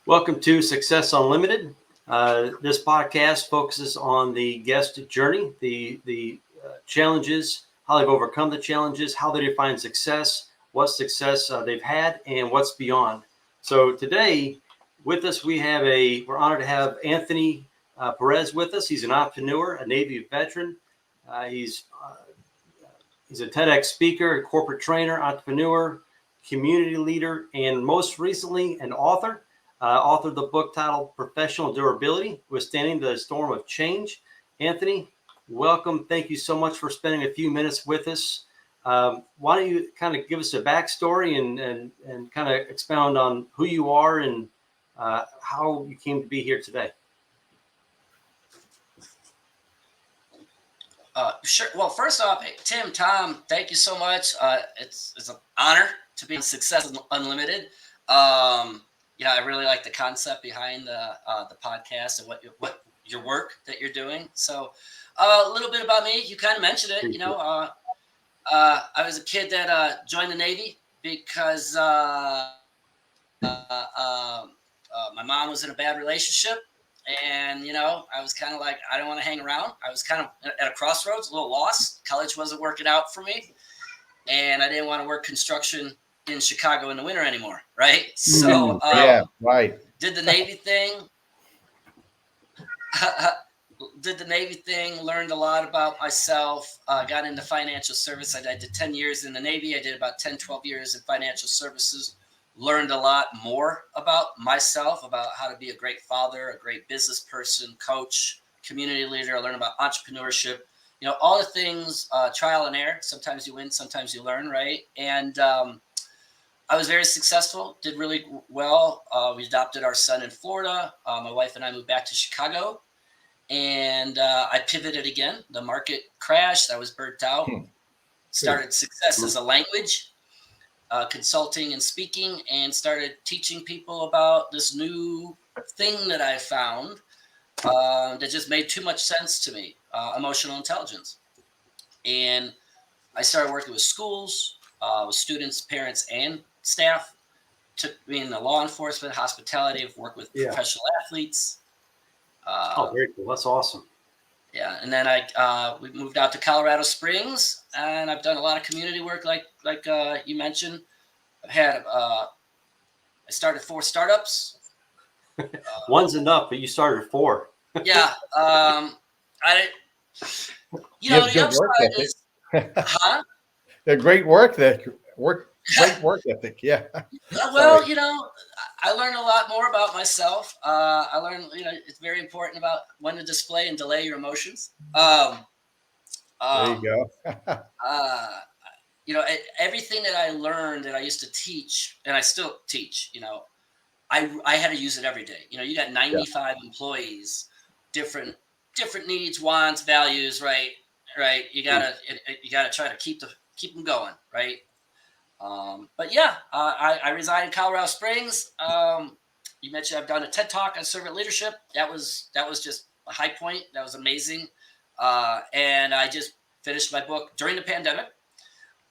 Welcome to Success Unlimited. This podcast focuses on the guest journey, the challenges, how they've overcome the challenges, how they define success, what success they've had, and what's beyond. So today, with us, we're honored to have Anthony Perez with us. He's an entrepreneur, a Navy veteran. He's a TEDx speaker, a corporate trainer, entrepreneur, community leader, and most recently, an author. Authored the book titled Professional Durability, Withstanding the Storm of Change. Anthony, welcome. Thank you so much for spending a few minutes with us. Why don't you kind of give us a backstory and kind of expound on who you are and how you came to be here today? Sure. Well, first off, Tom, thank you so much. It's an honor to be on Success Unlimited. I really like the concept behind the podcast and what your work that you're doing. So, a little bit about me. You kind of mentioned it. I was a kid that joined the Navy because my mom was in a bad relationship. And, I was kind of like, I don't want to hang around. I was kind of at a crossroads, a little lost. College wasn't working out for me. And I didn't want to work construction in Chicago in the winter anymore. Right. So, right. Did the Navy thing, learned a lot about myself, got into financial service. I did 10 years in the Navy. I did about 10, 12 years in financial services. Learned a lot more about myself, about how to be a great father, a great business person, coach, community leader. I learned about entrepreneurship, all the things, trial and error. Sometimes you win, sometimes you learn, right? And I was very successful, did really well. We adopted our son in Florida. My wife and I moved back to Chicago, and I pivoted again. The market crashed. I was burnt out. Started Success as a language. Consulting and speaking, and started teaching people about this new thing that I found that just made too much sense to me, emotional intelligence. And I started working with schools, with students, parents, and staff. Took me in the law enforcement, hospitality. I've worked with professional athletes. Very cool. That's awesome. Yeah, and then we moved out to Colorado Springs, and I've done a lot of community work, like you mentioned. I started 4 startups. One's enough, but you started 4. Yeah, the upside is, They're great work. Great work ethic. Yeah. Well, I learned a lot more about myself. I learned, it's very important about when to display and delay your emotions. There you go. Everything that I learned that I used to teach, and I still teach, I had to use it every day. You got 95 employees, different needs, wants, values, right? You gotta try to keep them going, right? I reside in Colorado Springs. You mentioned I've done a TED Talk on servant leadership. That was just a high point. That was amazing. And I just finished my book during the pandemic.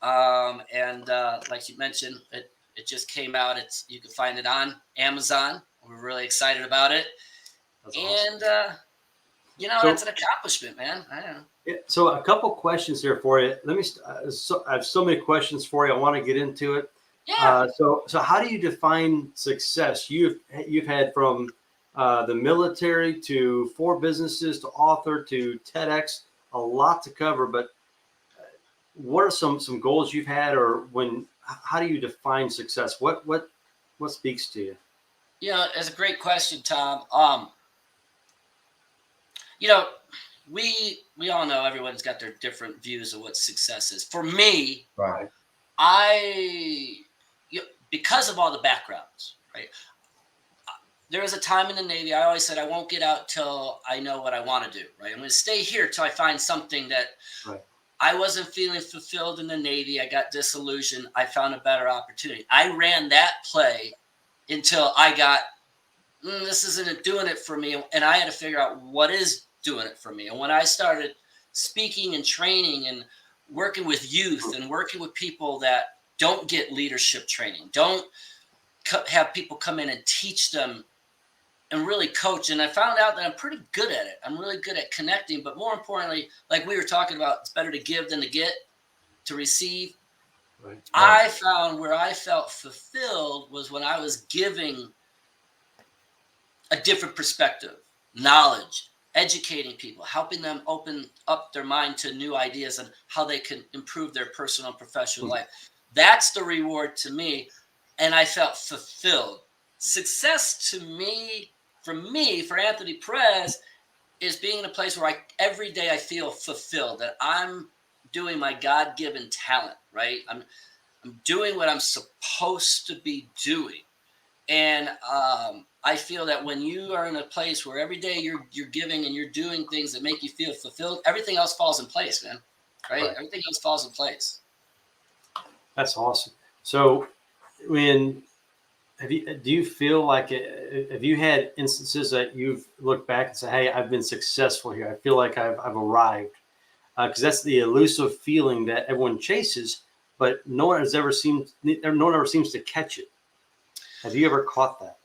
Like you mentioned, it just came out. You can find it on Amazon. We're really excited about it. That's awesome. It's an accomplishment, man. I don't know. Yeah, so a couple questions here for you. I have so many questions for you. I want to get into it. Yeah. So how do you define success? You've had from the military to 4 businesses to author to TEDx, a lot to cover. But what are some goals you've had, or how do you define success? What speaks to you? It's a great question, Tom. We all know everyone's got their different views of what success is. For me, Right. Because of all the backgrounds, right? There was a time in the Navy, I always said, I won't get out till I know what I want to do, right? I'm going to stay here till I find something that I wasn't feeling fulfilled in the Navy. I got disillusioned. I found a better opportunity. I ran that play until I got, this isn't doing it for me. And I had to figure out what is doing it for me. And when I started speaking and training and working with youth and working with people that don't get leadership training, don't have people come in and teach them and really coach. And I found out that I'm pretty good at it. I'm really good at connecting, but more importantly, like we were talking about, it's better to give than to get, to receive. Right. I found where I felt fulfilled was when I was giving a different perspective, knowledge, educating people, helping them open up their mind to new ideas and how they can improve their personal and professional life. That's the reward to me. And I felt fulfilled. Success to me, for Anthony Perez, is being in a place where every day I feel fulfilled, that I'm doing my God-given talent, right? I'm doing what I'm supposed to be doing. And I feel that when you are in a place where every day you're giving and you're doing things that make you feel fulfilled, everything else falls in place, man. Right? Everything else falls in place. That's awesome. So, do you feel like have you had instances that you've looked back and said, "Hey, I've been successful here. I feel like I've arrived," because that's the elusive feeling that everyone chases, but no one ever seems to catch it. Have you ever caught that?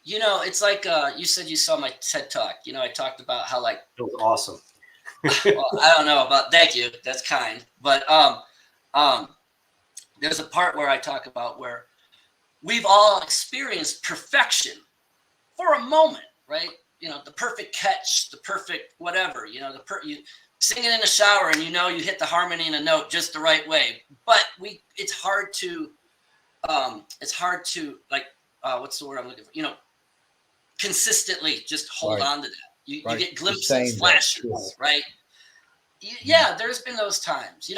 It's like you said you saw my TED Talk. I talked about how It was awesome. well, I don't know about. Thank you. That's kind. But there's a part where I talk about where we've all experienced perfection for a moment, right? The perfect catch, the perfect whatever. You singing in the shower and you hit the harmony in a note just the right way. But it's hard to like what's the word I'm looking for? Consistently just hold on to that. You get glimpses, flashes, right? Yeah, there's been those times.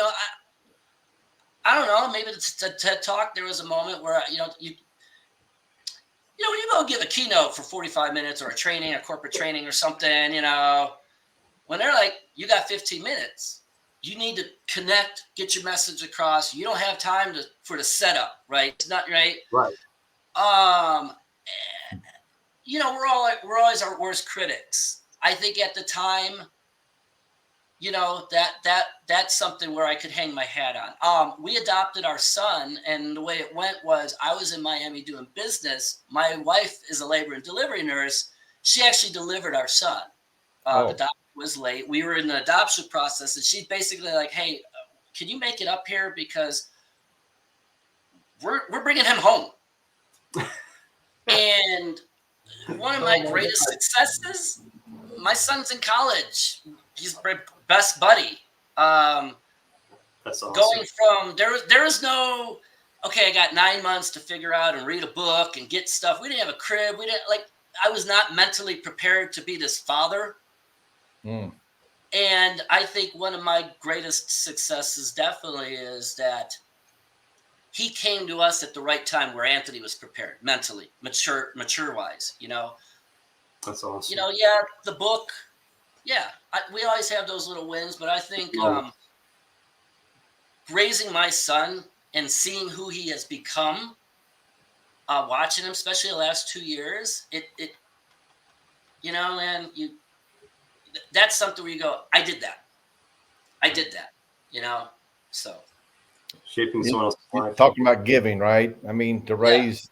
I don't know. Maybe it's a TED Talk. There was a moment where when you go give a keynote for 45 minutes or a corporate training or something, when they're like, you got 15 minutes, you need to connect, get your message across. You don't have time for the setup, right? It's not right. Right. We're always our worst critics. I think at the time, that's something where I could hang my hat on. We adopted our son, and the way it went was I was in Miami doing business. My wife is a labor and delivery nurse. She actually delivered our son. The doctor was late. We were in the adoption process, and she's basically like, "Hey, can you make it up here because we're bringing him home?" And one of my greatest successes, my son's in college. He's my best buddy. That's awesome. Going from there is no, okay, I got 9 months to figure out and read a book and get stuff. We didn't have a crib. I was not mentally prepared to be this father. And I think one of my greatest successes definitely is that he came to us at the right time where Anthony was prepared mentally, mature wise, That's awesome. The book, we always have those little wins, but I think raising my son and seeing who he has become, watching him, especially the last 2 years, that's something where you go, I did that, so. Shaping someone else's life. Talking about giving, right? I mean, to raise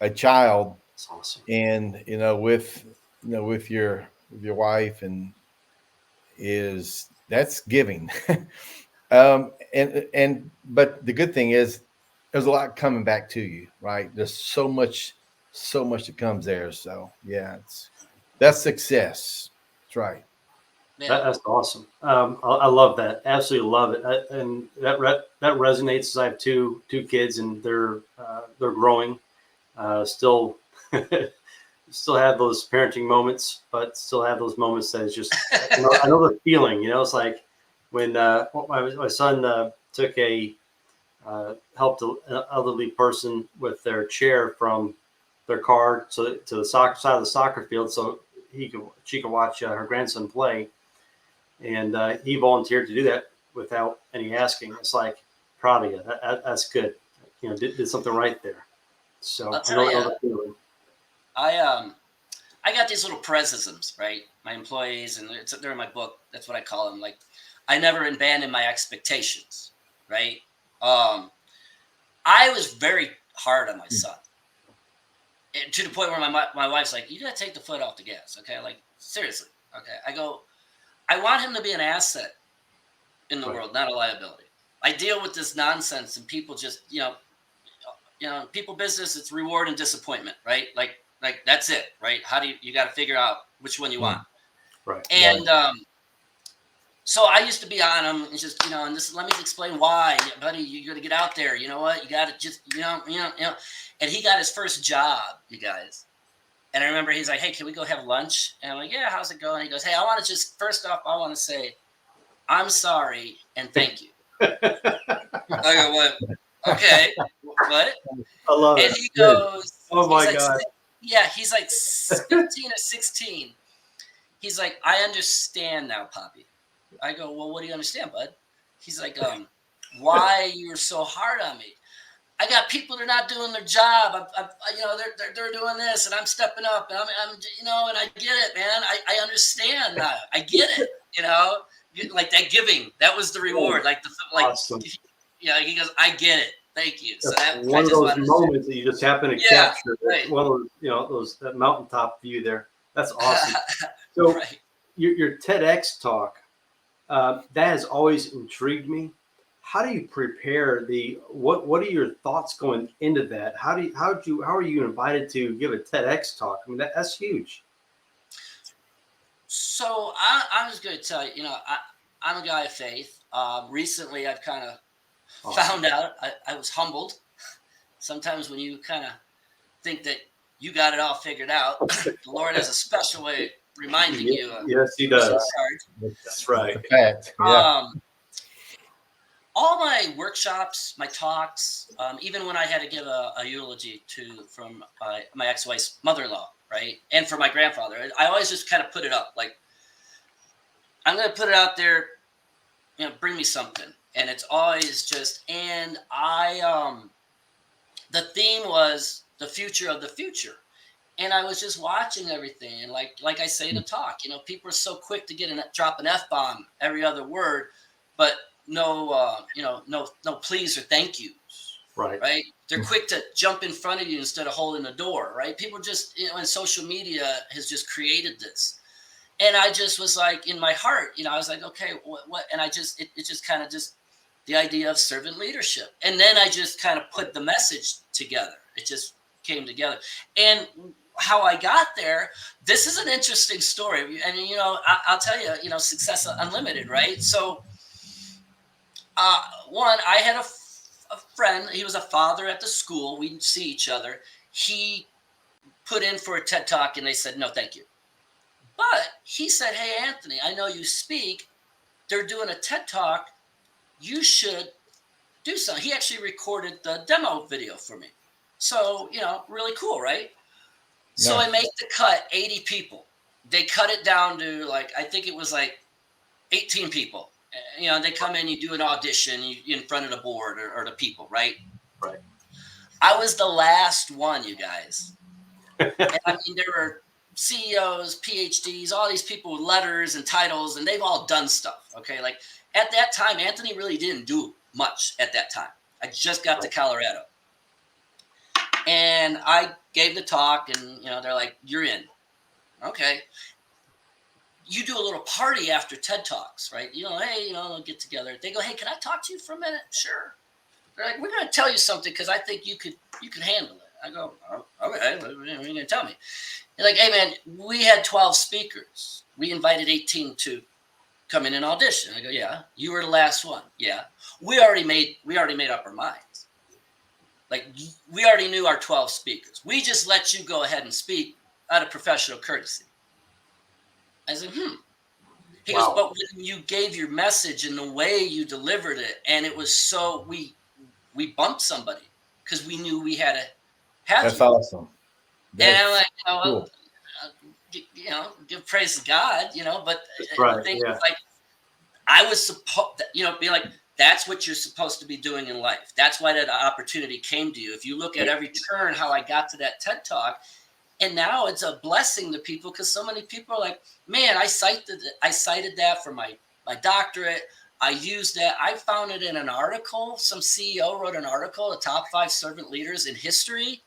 a child, that's awesome. And with your wife, and that's giving. But the good thing is there's a lot coming back to you, right? There's so much that comes there. So that's success. That's right. That's awesome. I love that. Absolutely love it. And that resonates. I have two kids, and they're growing. Still have those parenting moments, but still have those moments that is just. I know the feeling. It's like when my son took helped an elderly person with their chair from their car to the side of the soccer field, so she could watch her grandson play. And he volunteered to do that without any asking. It's like, proud of you. That's good. Did something right there. So I'll tell you, I got these little Perezisms, right? My employees, and they're in my book. That's what I call them. Like, I never abandoned my expectations, right? I was very hard on my son. And to the point where my wife's like, you got to take the foot off the gas. Okay. Like, seriously. Okay. I go, I want him to be an asset in the Right. world, not a liability. I deal with this nonsense and people just, people business, it's reward and disappointment, right? Like that's it, right? How do you got to figure out which one you want. Right. And, so I used to be on him and just, and this, let me explain why, buddy, you got to get out there. You know what? You got to just, and he got his first job, you guys. And I remember he's like, hey, can we go have lunch? And I'm like, yeah, how's it going? He goes, hey, I want to just, first off, I want to say, I'm sorry and thank you. I go, what? Okay, what? I love And it. he goes, Oh my he's like, God. yeah, he's like 15 or 16. He's like, I understand now, Poppy. I go, well, what do you understand, bud? He's like, why you're so hard on me? I got people that are not doing their job. They're doing this, and I'm stepping up, and I'm and I get it, man. I understand now. I get it, like that giving. That was the reward. Awesome. Yeah. He goes, I get it. Thank you. So that one of those moments that you just happen to capture. Right. One of those that mountaintop view there. That's awesome. So right. your TEDx talk, that has always intrigued me. How do you prepare what are your thoughts going into that? How are you invited to give a TEDx talk? I mean, that's huge. So I'm just going to tell you, I'm a guy of faith. Recently, I've kind of found out I was humbled. Sometimes when you kind of think that you got it all figured out, the Lord has a special way reminding you. Yes, He does. That's right. Fact. Yeah. All my workshops, my talks, even when I had to give a eulogy from my ex-wife's mother-in-law, right, and for my grandfather, I always just kind of put it up like, I'm going to put it out there, bring me something, and it's always just, and the theme was the future of the future. And I was just watching everything, and like I say to talk, people are so quick to drop an F-bomb every other word, but no please or thank yous. Right. They're quick to jump in front of you instead of holding the door. Right. People just, and social media has just created this. And I just was like, in my heart, I was like, okay, what? And I just, it just kind of just the idea of servant leadership. And then I just kind of put the message together. It just came together. And how I got there, this is an interesting story. And, I'll tell you, Success Unlimited, right? So, one, I had a friend. He was a father at the school. We'd see each other. He put in for a TED Talk, and they said, no, thank you. But he said, hey, Anthony, I know you speak. They're doing a TED Talk. You should do something. He actually recorded the demo video for me. So, really cool, right? So I make the cut, 80 people. They cut it down to I think it was 18 people. They come in, you do an audition in front of the board or the people, right? Right. I was the last one, you guys. And I mean, there were CEOs, PhDs, all these people with letters and titles, and they've all done stuff. Okay. At that time, Anthony really didn't do much at that time. I just got to Colorado. And I gave the talk, and, they're like, you're in. Okay. You do a little party after TED Talks, right? Hey, they'll get together. They go, hey, can I talk to you for a minute? Sure. They're like, we're going to tell you something because I think you could handle it. I go, oh, okay, what are you going to tell me? They're like, hey, man, we had 12 speakers. We invited 18 to come in and audition. I go, yeah. You were the last one. Yeah. We already made up our minds. We already knew our 12 speakers. We just let you go ahead and speak out of professional courtesy. I said, He goes, but when you gave your message and the way you delivered it, and it was so, we bumped somebody because we knew we had to have That's you. awesome. And I'm like, cool. Give praise to God, but right, the thing is, I was supposed, be like, that's what you're supposed to be doing in life. That's why that opportunity came to you. If you look at every turn, how I got to that TED Talk, and now it's a blessing to people because so many people are like, man, I cited that for my doctorate. I used that. I found it in an article. Some CEO wrote an article, the top 5 servant leaders in history.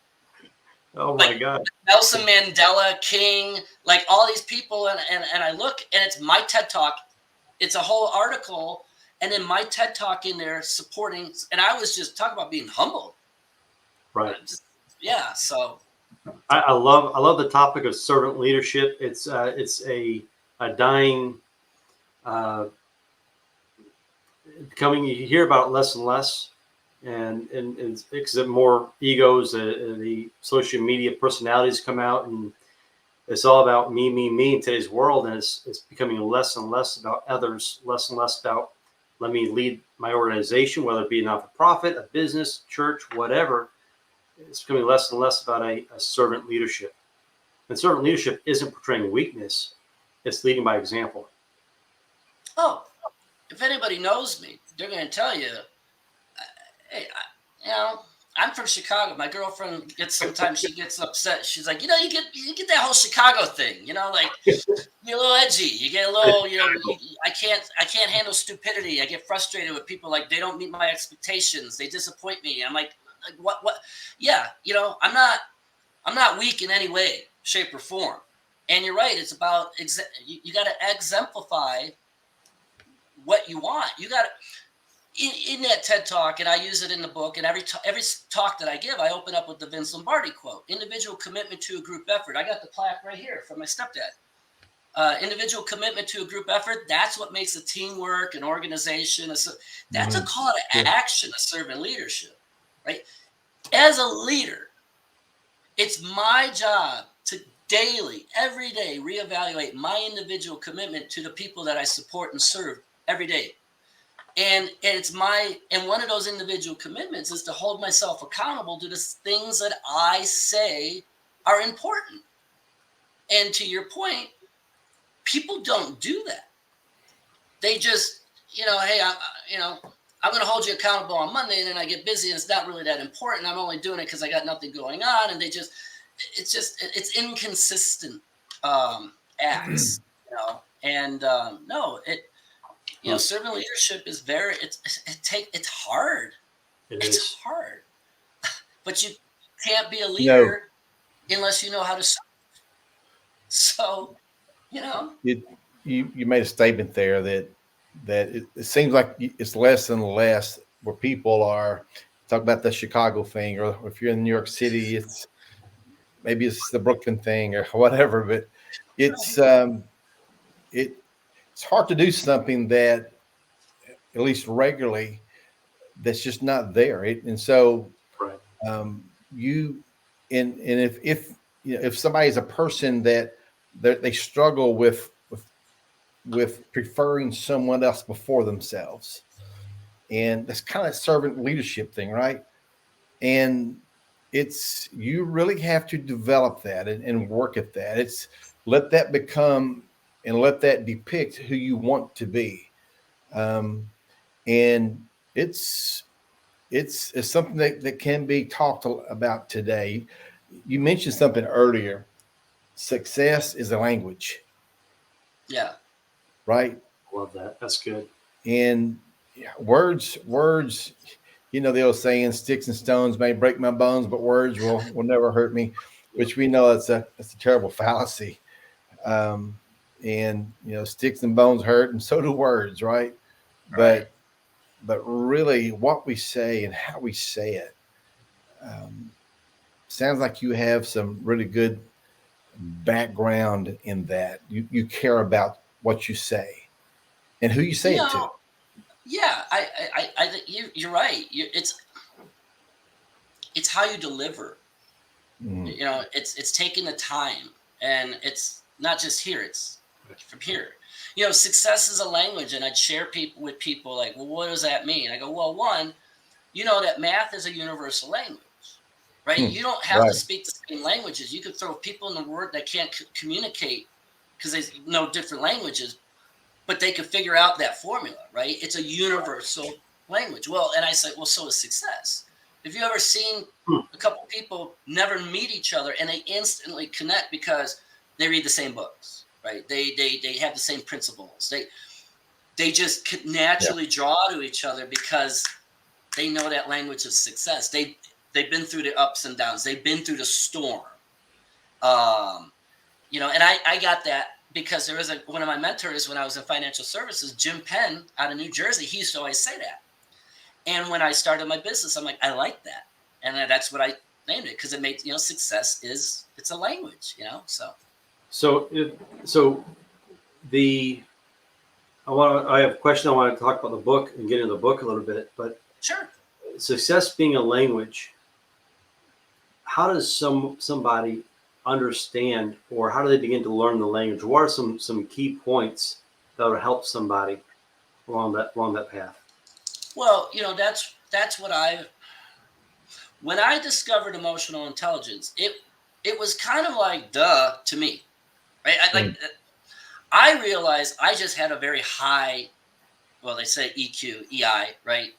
Oh my Like God. Nelson Mandela, King, like all these people, and I look, and it's my TED Talk. It's a whole article, and then my TED Talk in there supporting, and I was just talking about being humbled. Right. Yeah. So I love the topic of servant leadership. It's a dying, becoming, you hear about it less and less, and because more egos, the social media personalities come out, and it's all about me in today's world, and it's becoming less and less about others, less and less about let me lead my organization, whether it be a not-for-profit, a business, church, whatever. It's becoming less and less about a servant leadership. And servant leadership isn't portraying weakness; it's leading by example. oh, if anybody knows me, they're going to tell you, hey, you know, I'm from Chicago. My girlfriend sometimes she gets upset. She's like, you get that whole Chicago thing, like you're a little edgy. You get a little, I can't handle stupidity. I get frustrated with people, like they don't meet my expectations. They disappoint me. I'm like what? Yeah, I'm not weak in any way, shape, or form. And you're right. It's about you got to exemplify what you want. You got to in that TED Talk, and I use it in the book. And every talk that I give, I open up with the Vince Lombardi quote: "Individual commitment to a group effort." I got the plaque right here from my stepdad. Individual commitment to a group effort. That's what makes a teamwork, an organization. That's a call to action, a servant leadership, right? As a leader, it's my job to daily, every day, reevaluate my individual commitment to the people that I support and serve every day. And one of those individual commitments is to hold myself accountable to the things that I say are important. And to your point, people don't do that. They just, hey, I'm going to hold you accountable on Monday, and then I get busy, and it's not really that important. I'm only doing it because I got nothing going on, and it's inconsistent acts, and no, servant leadership is it's hard. It's hard, but you can't be a leader unless you know how to serve. So, you made a statement there that it seems like it's less and less where people are talk about the Chicago thing, or if you're in New York City, it's the Brooklyn thing or whatever. But it's it's hard to do something that at least regularly that's just not there. And so you and if somebody's a person that they struggle with preferring someone else before themselves, and that's kind of servant leadership thing, right? And you really have to develop that and work at that. It's let that become and let that depict who you want to be. And it's something that can be talked about today. You mentioned something earlier. Success is a language. Yeah. Right. Love that. That's good. And words, the old saying, sticks and stones may break my bones, but words will never hurt me, which we know that's a terrible fallacy. And sticks and bones hurt, and so do words, right? But really what we say and how we say it, sounds like you have some really good background in that. You care about what you say and who you say it to. Yeah, you're right. It's how you deliver. It's taking the time, and it's not just here. It's from here. Success is a language, and I'd share with people like, well, what does that mean? I go, well, one, that math is a universal language, right? You don't have to speak the same languages. You could throw people in the world that can't communicate because they know different languages, but they could figure out that formula, right? It's a universal language. Well, and I said, well, so is success. Have you ever seen a couple people never meet each other and they instantly connect because they read the same books, right? They have the same principles. They just could naturally draw to each other because they know that language of success. They've been through the ups and downs. They've been through the storm. You know, and I got that because there was one of my mentors when I was in financial services, Jim Penn out of New Jersey. He used to always say that. And when I started my business, I'm like, I like that. And that's what I named it, because it made, you know, success it's a language, you know, so. I have a question. I want to talk about the book and get into the book a little bit, but Sure. success being a language, how does somebody understand, or how do they begin to learn the language? What are some key points that would help somebody along that path? Well, you know, that's what when I discovered emotional intelligence, it was kind of like duh to me, right? I realized I just had a very high, well, they say EQ, EI, right?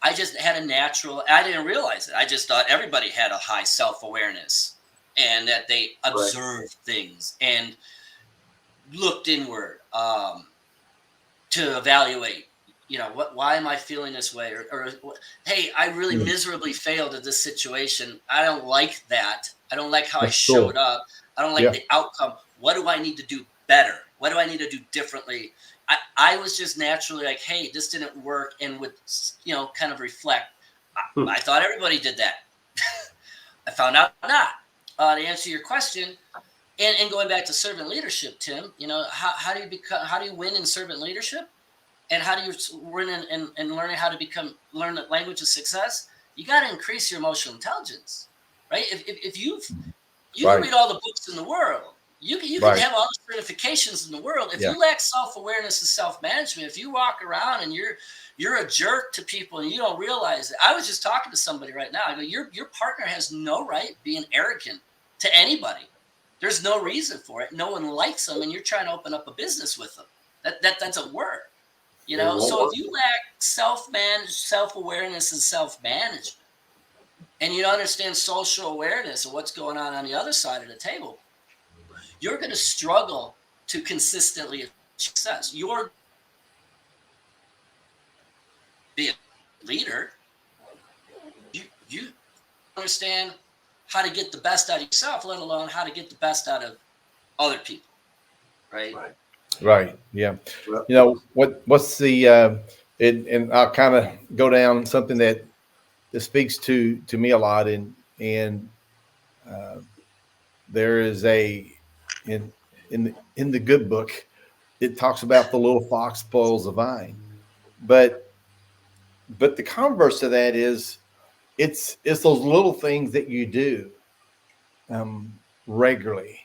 I just had a natural, I didn't realize it. I just thought everybody had a high self-awareness and that they observed things and looked inward to evaluate, you know, why am I feeling this way? Or hey, I really miserably failed at this situation. I don't like that. I don't like how I showed up. I don't like the outcome. What do I need to do better? What do I need to do differently? I was just naturally like, hey, this didn't work, and would, you know, kind of reflect. I thought everybody did that. I found out not. To answer your question, and going back to servant leadership, Tim, you know, how do you win in servant leadership, and how do you win and learning how to learn the language of success? You got to increase your emotional intelligence, right? If you can read all the books in the world. You can have all the certifications in the world. If you lack self-awareness and self-management, if you walk around and you're a jerk to people and you don't realize it. I was just talking to somebody right now. I go, your partner has no right being arrogant to anybody. There's no reason for it. No one likes them, and you're trying to open up a business with them. That doesn't work. You know, so if you lack self-awareness and self-management, and you don't understand social awareness of what's going on the other side of the table, you're going to struggle to consistently achieve success. You're be a leader. You understand how to get the best out of yourself, let alone how to get the best out of other people. Right. Right. Yeah. You know, what's the and I'll kind of go down something that speaks to me a lot, and there is in the good book, it talks about the little fox spoils the vine, but the converse of that is it's those little things that you do regularly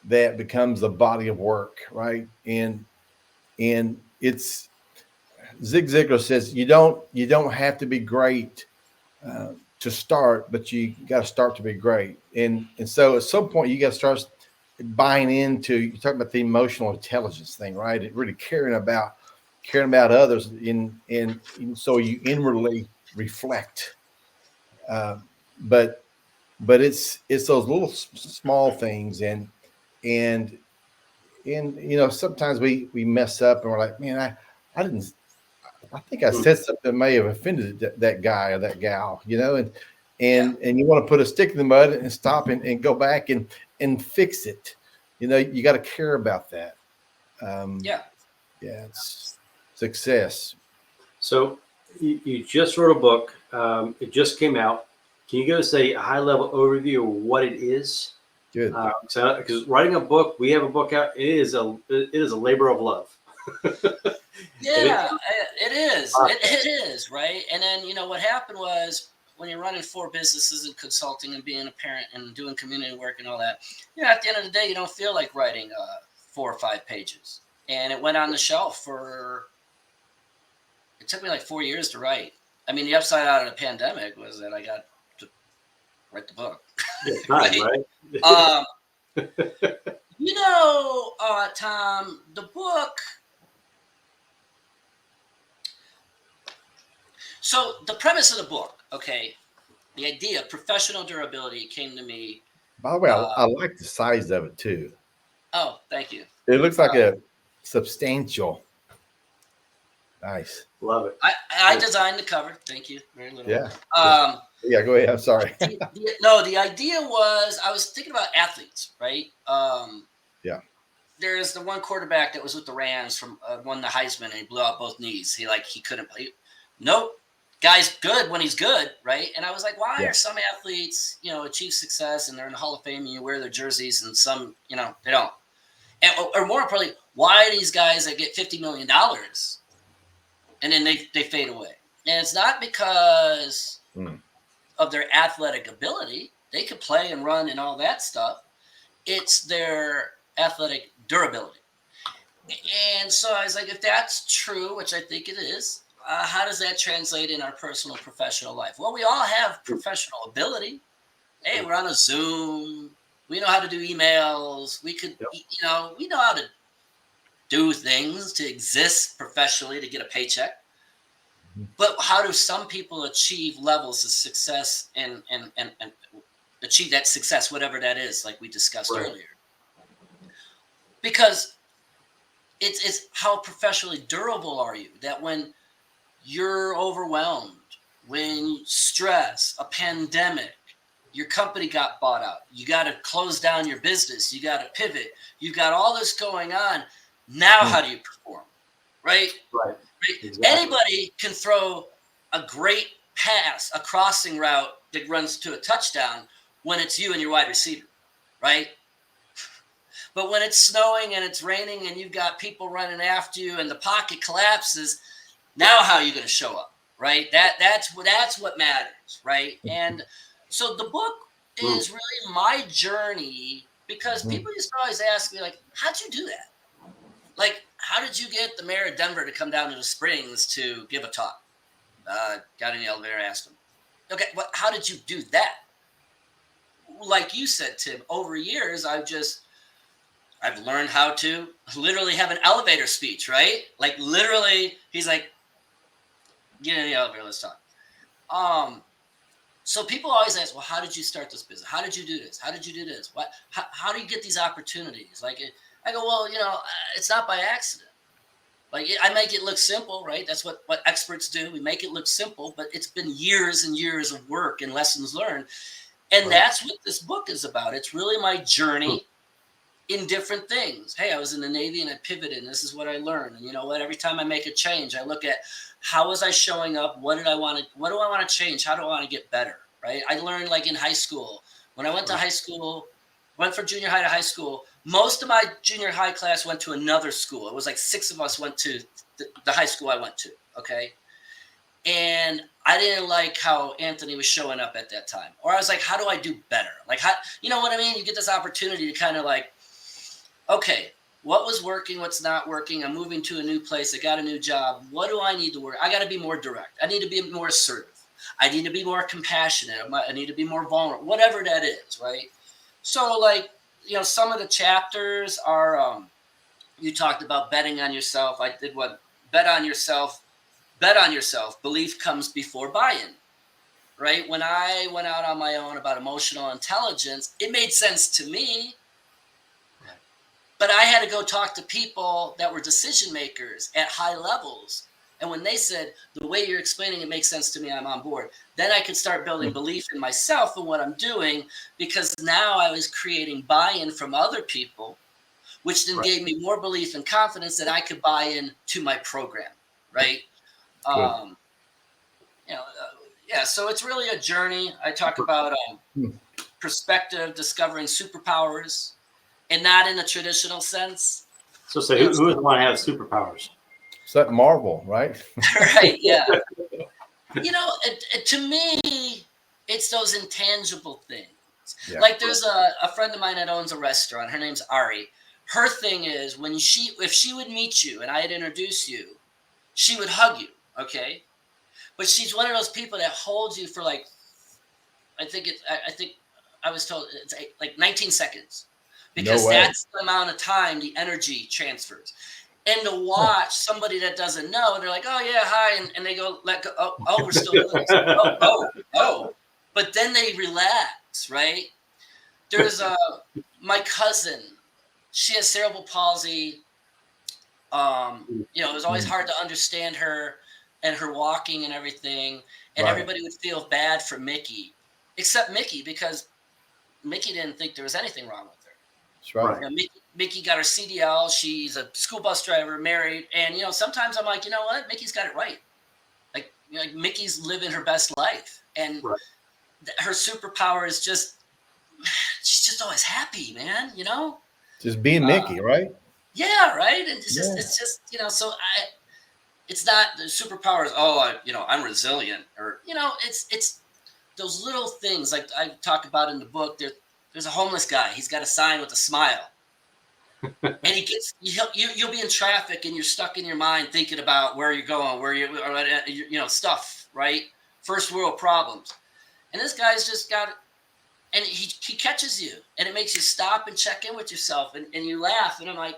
that becomes a body of work, right? And it's Zig Ziglar says you don't have to be great to start, but you got to start to be great. And so at some point you got to start buying into, you talk about the emotional intelligence thing, right? It really caring about others, and so you inwardly reflect. But it's those little small things, and you know, sometimes we mess up and we're like, man, I didn't. I think I said something that may have offended that guy or that gal, you know, and you want to put a stick in the mud and stop and go back and fix it. You know, you got to care about that. It's success. So you just wrote a book. It just came out. Can you give us a high-level overview of what it is? Good. Because writing a book, we have a book out. It is a labor of love. Yeah, it is. It is, right? And then, you know, what happened was, when you're running 4 businesses and consulting and being a parent and doing community work and all that, you know, at the end of the day, you don't feel like writing 4 or 5 pages. And it went on the shelf it took me like 4 years to write. I mean, the upside out of the pandemic was that I got to write the book. It's time, right? You know, Tom, the book. So the premise of the book, okay, the idea of professional durability came to me. By the way, I like the size of it too. Oh, thank you. It looks like a substantial. Nice. Love it. I designed the cover. Thank you. Very little. Yeah. Yeah, go ahead. I'm sorry. The idea was I was thinking about athletes, right? Yeah. There's the one quarterback that was with the Rams from won the Heisman and he blew out both knees. He couldn't play. Nope. Guy's good when he's good, right? And I was like, why are some athletes, achieve success and they're in the Hall of Fame and you wear their jerseys and some, they don't? And, or more importantly, why are these guys that get $50 million and then they fade away? And it's not because of their athletic ability. They could play and run and all that stuff. It's their athletic durability. And so I was like, if that's true, which I think it is, how does that translate in our personal and professional life? Well, we all have professional ability. Hey, we're on a Zoom. We know how to do emails. We could, we know how to do things to exist professionally to get a paycheck. But how do some people achieve levels of success and achieve that success, whatever that is, like we discussed earlier? Because it's how professionally durable are you? That when you're overwhelmed, when stress, a pandemic, your company got bought out, you got to close down your business, you got to pivot, you've got all this going on. Now, how do you perform? Right? Right. Exactly. Anybody can throw a great pass, a crossing route that runs to a touchdown when it's you and your wide receiver, right? But when it's snowing and it's raining and you've got people running after you and the pocket collapses, now how are you going to show up, right? That's what matters, right? And so the book is really my journey because people used to always ask me, like, how'd you do that? Like, how did you get the mayor of Denver to come down to the Springs to give a talk? Got in the elevator, asked him. Okay, how did you do that? Like you said, Tim, over years, I've learned how to literally have an elevator speech, right? Like literally, he's like, get in the elevator, let's talk. So people always ask, well, how did you start this business? How did you do this? How did you do this? How do you get these opportunities? Like, I go, well, it's not by accident. Like I make it look simple, right? That's what experts do. We make it look simple, but it's been years and years of work and lessons learned. And that's what this book is about. It's really my journey in different things. Hey, I was in the Navy and I pivoted and this is what I learned. And you know what? Every time I make a change, I look at how was I showing up? What do I want to change? How do I want to get better? Right? I learned like in high school. When I went to high school, went from junior high to high school, most of my junior high class went to another school. It was like 6 of us went to the high school I went to. Okay. And I didn't like how Anthony was showing up at that time. Or I was like, how do I do better? Like, how, you know what I mean? You get this opportunity to kind of like, okay, what was working? What's not working? I'm moving to a new place. I got a new job. What do I need to work? I got to be more direct. I need to be more assertive. I need to be more compassionate. I need to be more vulnerable, whatever that is. Right. So like, some of the chapters are, you talked about betting on yourself. I did one, bet on yourself. Belief comes before buy-in, right? When I went out on my own about emotional intelligence, it made sense to me, but I had to go talk to people that were decision makers at high levels. And when they said, the way you're explaining it makes sense to me, I'm on board. Then I could start building belief in myself and what I'm doing, because now I was creating buy-in from other people, which then gave me more belief and confidence that I could buy in to my program, right? So it's really a journey. I talk about perspective, discovering superpowers, and not in a traditional sense. So who doesn't want to have superpowers? It's like Marvel, right? Right, yeah. To me, it's those intangible things. Yeah. Like there's a friend of mine that owns a restaurant. Her name's Ari. Her thing is if she would meet you and I had introduced you, she would hug you, okay? But she's one of those people that holds you for like, I think I was told it's like 19 seconds, because that's the amount of time the energy transfers. And to watch somebody that doesn't know, they're like, oh yeah, hi, and they go, let go. Oh, we're still doing this. Oh. But then they relax, right? There's my cousin. She has cerebral palsy. It was always hard to understand her and her walking and everything. And Right. everybody would feel bad for Mickey, except Mickey, because Mickey didn't think there was anything wrong with her. That's right. Mickey got her CDL. She's a school bus driver, married. And, sometimes I'm like, you know what? Mickey's got it right. Like, Mickey's living her best life. And her superpower is she's just always happy, man, Just being Mickey, right? Yeah, right. And it's just, so it's not the superpower is, I'm resilient, or, it's those little things like I talk about in the book. There's a homeless guy. He's got a sign with a smile. And you'll be in traffic and you're stuck in your mind thinking about where you're going, stuff, right? First world problems. And this guy's just got, and he catches you, and it makes you stop and check in with yourself, and you laugh. And I'm like,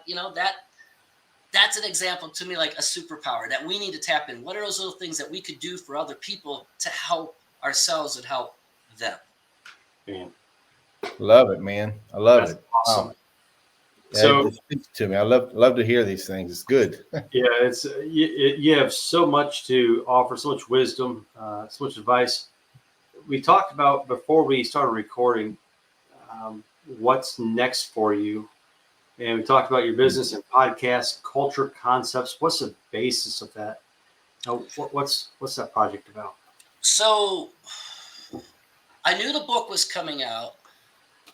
that's an example to me, like a superpower that we need to tap in. What are those little things that we could do for other people to help ourselves and help them? Man. Love it, man. I love it. Awesome. Wow. So it speaks to me. I love to hear these things. It's good. yeah, it's you have so much to offer, so much wisdom, so much advice. We talked about before we started recording what's next for you, and we talked about your business and podcast, culture concepts. What's the basis of that? What's that project about? So I knew the book was coming out.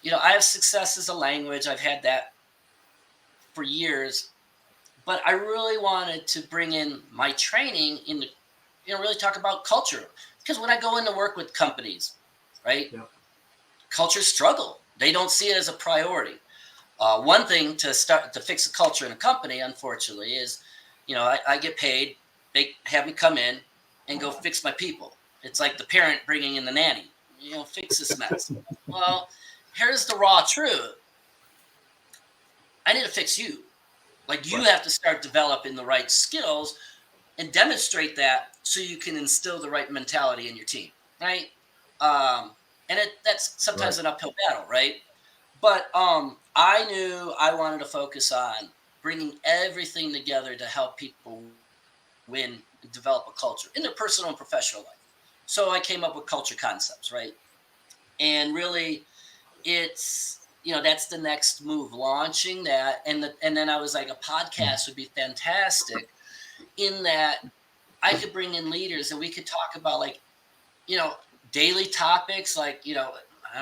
I have success as a language. I've had that for years, but I really wanted to bring in my training in really talk about culture. Because when I go into work with companies, right, culture struggle. They don't see it as a priority. One thing to fix the culture in a company, unfortunately, is, I get paid. They have me come in and go fix my people. It's like the parent bringing in the nanny. Fix this mess. Well, here's the raw truth. I need to fix you. Like, you have to start developing the right skills and demonstrate that so you can instill the right mentality in your team, right? And that's sometimes an uphill battle, right? But I knew I wanted to focus on bringing everything together to help people win and develop a culture in their personal and professional life. So I came up with culture concepts, right? And really, it's that's the next move, launching that, and then I was like, a podcast would be fantastic, in that I could bring in leaders and we could talk about, like, daily topics, like, I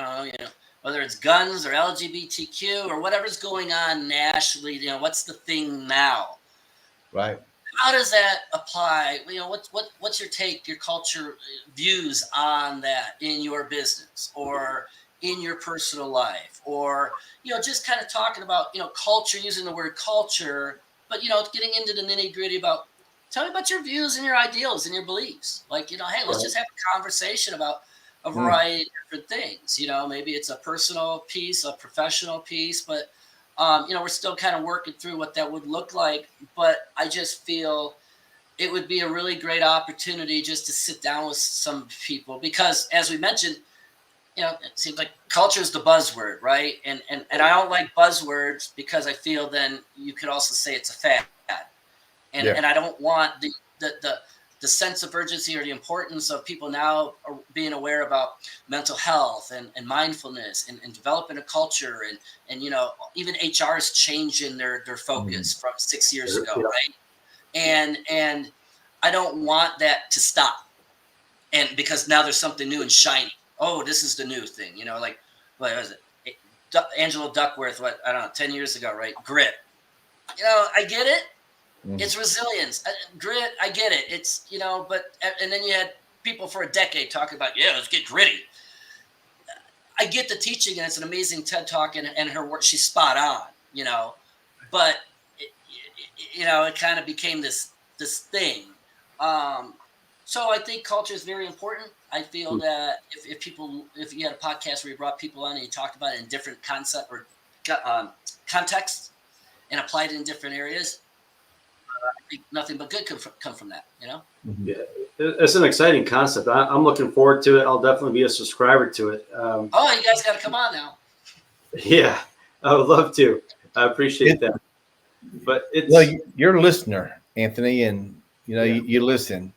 don't know, whether it's guns or LGBTQ or whatever's going on nationally. What's the thing now? Right. How does that apply? What's your take, your culture views on that in your business or in your personal life, or, just kind of talking about, culture, using the word culture, but, getting into the nitty gritty about, tell me about your views and your ideals and your beliefs. Like, hey, let's just have a conversation about a variety of different things. Maybe it's a personal piece, a professional piece, but, we're still kind of working through what that would look like. But I just feel it would be a really great opportunity just to sit down with some people, because, as we mentioned, it seems like culture is the buzzword, right? And I don't like buzzwords, because I feel then you could also say it's a fad. And I don't want the sense of urgency or the importance of people now being aware about mental health and mindfulness and developing a culture, and even HR is changing their focus from 6 years ago, right? And I don't want that to stop. And because now there's something new and shiny. Oh, this is the new thing, like, what was it? Angela Duckworth, 10 years ago, right? Grit. I get it. It's resilience. Grit, I get it. It's, and then you had people for a decade talking about, let's get gritty. I get the teaching, and it's an amazing TED Talk, and her work, she's spot on, but, it kind of became this thing. So I think culture is very important. I feel that if you had a podcast where you brought people on and you talked about it in different concept or contexts and applied it in different areas, I think nothing but good could come from that, Yeah, it's an exciting concept. I'm looking forward to it. I'll definitely be a subscriber to it. You guys got to come on now. Yeah, I would love to. I appreciate that. But it's Well, you're a listener, Anthony, and you listen.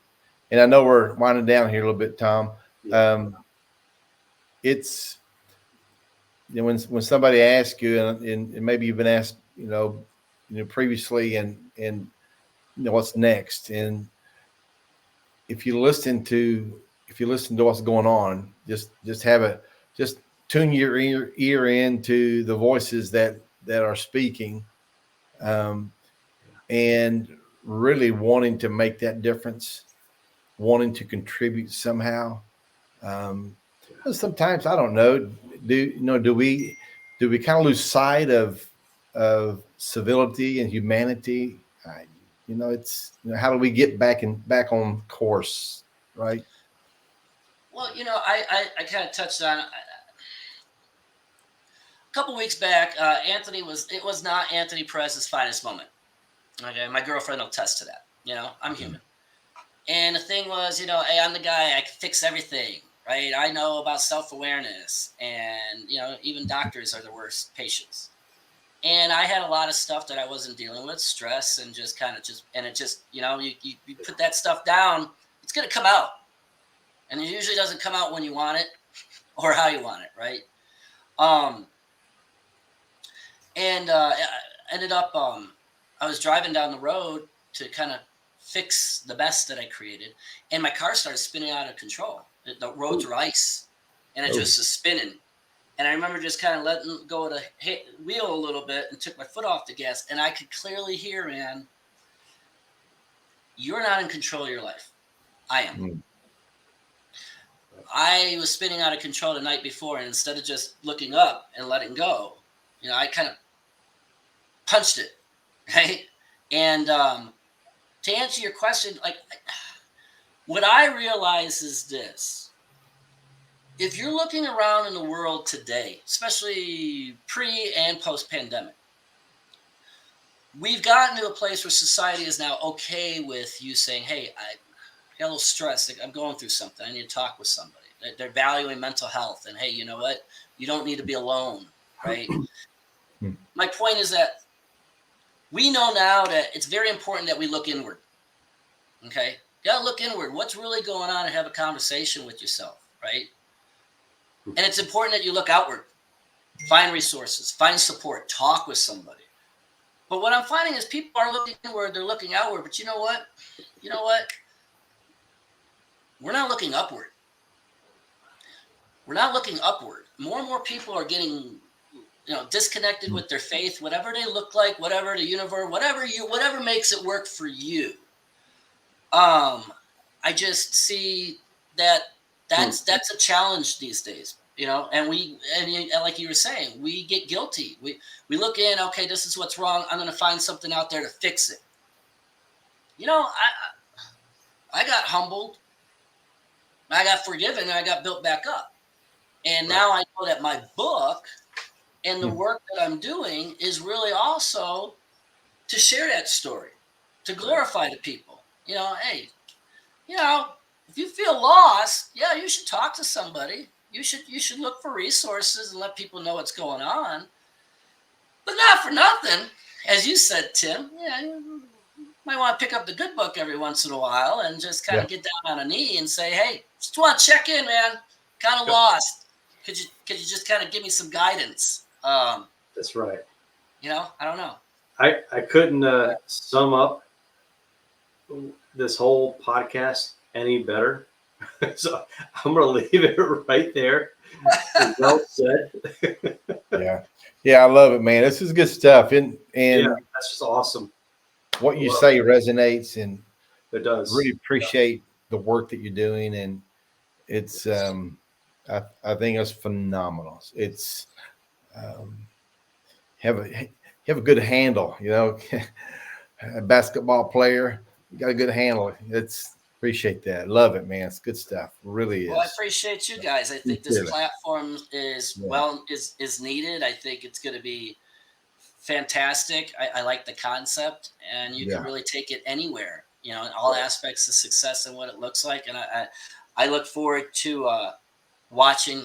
And I know we're winding down here a little bit, Tom. It's when somebody asks you, and maybe you've been asked, previously, and what's next, and if you listen to what's going on, just tune your ear into the voices that are speaking, and really wanting to make that difference, wanting to contribute somehow. Sometimes I don't know. Do we kind of lose sight of civility and humanity? It's how do we get back on course, right? Well, I kind of touched on a couple weeks back. It was not Anthony Perez's finest moment. Okay, my girlfriend will attest to that. I'm human. And the thing was, hey, I'm the guy, I can fix everything, right? I know about self-awareness, and, even doctors are the worst patients. And I had a lot of stuff that I wasn't dealing with, stress, and you put that stuff down, it's going to come out. And it usually doesn't come out when you want it or how you want it, right? I ended up, I was driving down the road to kind of fix the mess that I created, and my car started spinning out of control. The roads were ice, and it just was spinning. And I remember just kind of letting go of the wheel a little bit and took my foot off the gas, and I could clearly hear, man, you're not in control of your life. I am. Mm. I was spinning out of control the night before, and instead of just looking up and letting go, I kind of punched it, right? And to answer your question, what I realize is this: if you're looking around in the world today, especially pre and post pandemic, we've gotten to a place where society is now okay with you saying, hey, I got a little stress, I'm going through something, I need to talk with somebody. They're valuing mental health, and hey, you know what? You don't need to be alone, right? My point is that we know now that it's very important that we look inward. Okay? You gotta look inward. What's really going on, and have a conversation with yourself, right? And it's important that you look outward. Find resources, find support, talk with somebody. But what I'm finding is people are looking inward, they're looking outward, but you know what? We're not looking upward. We're not looking upward. More and more people are getting disconnected with their faith, whatever they look like, whatever the universe, whatever makes it work for you. I just see that's a challenge these days, and like you were saying, we get guilty. We look in, okay, this is what's wrong. I'm going to find something out there to fix it. I got humbled. I got forgiven, and I got built back up. And now I know that my book and the work that I'm doing is really also to share that story, to glorify the people. Hey, if you feel lost, you should talk to somebody. You should look for resources and let people know what's going on. But not for nothing, as you said, Tim. You might want to pick up the good book every once in a while and just kind of get down on a knee and say, hey, just want to check in, man. Kind of lost. Could you just kind of give me some guidance? That's right. I don't know. I couldn't sum up this whole podcast any better. So I'm going to leave it right there. Well said. Yeah, I love it, man. This is good stuff. And that's just awesome. What you say resonates, and it does. Really appreciate the work that you're doing, and it's I think it's phenomenal. It's have a good handle, a basketball player, you got a good handle. Appreciate that. Love it, man. It's good stuff. It really is. Well, I appreciate you guys. I think this platform is needed. I think it's going to be fantastic. I like the concept, and you can really take it anywhere, in all aspects of success and what it looks like. And I look forward to watching,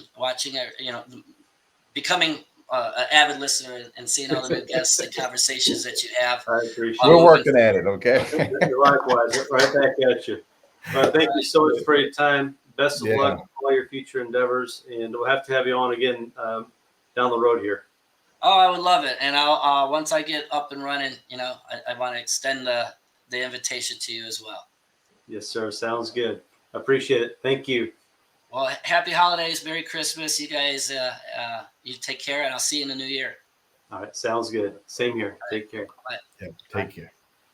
becoming an avid listener and seeing all the new guests and conversations that you have. I appreciate We're it. working at it. Okay. Likewise, right back at you. Thank you so much for your time. Best of Yeah. luck with all your future endeavors, and we'll have to have you on again down the road here. Oh, I would love it. And I'll once I get up and running, I want to extend the invitation to you as well. Yes, sir. Sounds good. I appreciate it. Thank you. Well, happy holidays, Merry Christmas. You guys, you take care, and I'll see you in the new year. All right. Sounds good. Same here. Take care. Bye. Yeah. Take care.